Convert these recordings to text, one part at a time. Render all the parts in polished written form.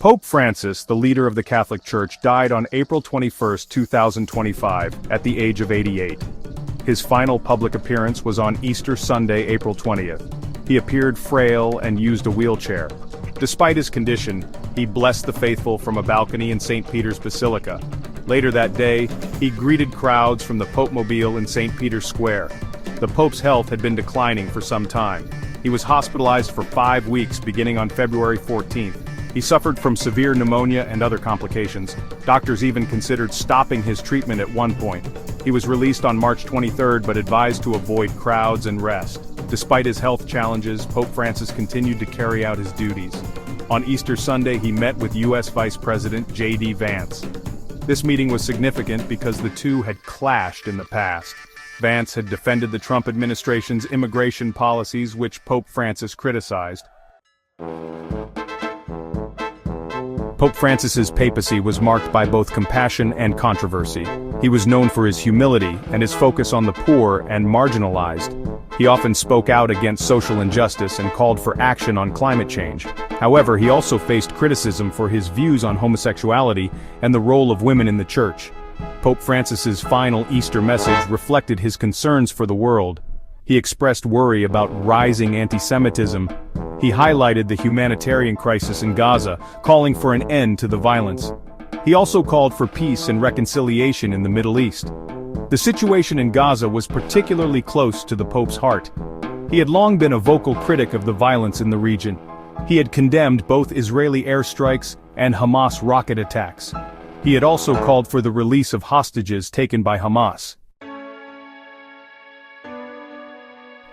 Pope Francis, the leader of the Catholic Church, died on April 21, 2025, at the age of 88. His final public appearance was on Easter Sunday, April 20th. He appeared frail and used a wheelchair. Despite his condition, he blessed the faithful from a balcony in St. Peter's Basilica. Later that day, he greeted crowds from the Pope-mobile in St. Peter's Square. The Pope's health had been declining for some time. He was hospitalized for 5 weeks beginning on February 14th. He suffered from severe pneumonia and other complications. Doctors even considered stopping his treatment at one point. He was released on March 23rd but advised to avoid crowds and rest. Despite his health challenges, Pope Francis continued to carry out his duties. On Easter Sunday, he met with U.S. Vice President J.D. Vance. This meeting was significant because the two had clashed in the past. Vance had defended the Trump administration's immigration policies, which Pope Francis criticized. Pope Francis's papacy was marked by both compassion and controversy. He was known for his humility and his focus on the poor and marginalized. He often spoke out against social injustice and called for action on climate change. However, he also faced criticism for his views on homosexuality and the role of women in the church. Pope Francis's final Easter message reflected his concerns for the world. He expressed worry about rising anti-Semitism. He highlighted the humanitarian crisis in Gaza, calling for an end to the violence. He also called for peace and reconciliation in the Middle East. The situation in Gaza was particularly close to the Pope's heart. He had long been a vocal critic of the violence in the region. He had condemned both Israeli airstrikes and Hamas rocket attacks. He had also called for the release of hostages taken by Hamas.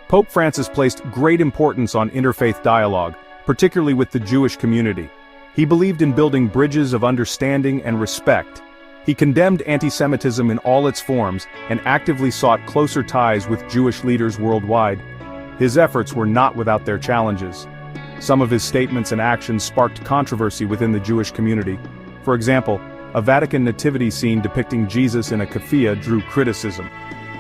Pope Francis placed great importance on interfaith dialogue, particularly with the Jewish community. He believed in building bridges of understanding and respect. He condemned anti-Semitism in all its forms and actively sought closer ties with Jewish leaders worldwide. His efforts were not without their challenges. Some of his statements and actions sparked controversy within the Jewish community. For example, a Vatican nativity scene depicting Jesus in a keffiyeh drew criticism.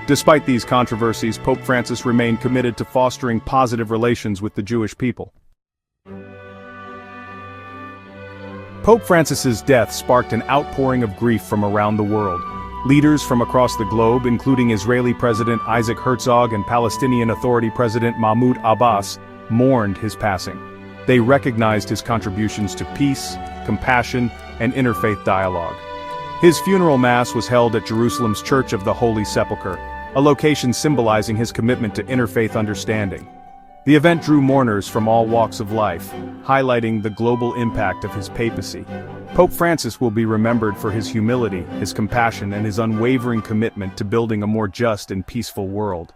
Despite these controversies, Pope Francis remained committed to fostering positive relations with the Jewish people. Pope Francis's death sparked an outpouring of grief from around the world. Leaders from across the globe, including Israeli President Isaac Herzog and Palestinian Authority President Mahmoud Abbas, mourned his passing. They recognized his contributions to peace, compassion, and interfaith dialogue. His funeral mass was held at Jerusalem's Church of the Holy Sepulchre, a location symbolizing his commitment to interfaith understanding. The event drew mourners from all walks of life, highlighting the global impact of his papacy. Pope Francis will be remembered for his humility, his compassion, and his unwavering commitment to building a more just and peaceful world.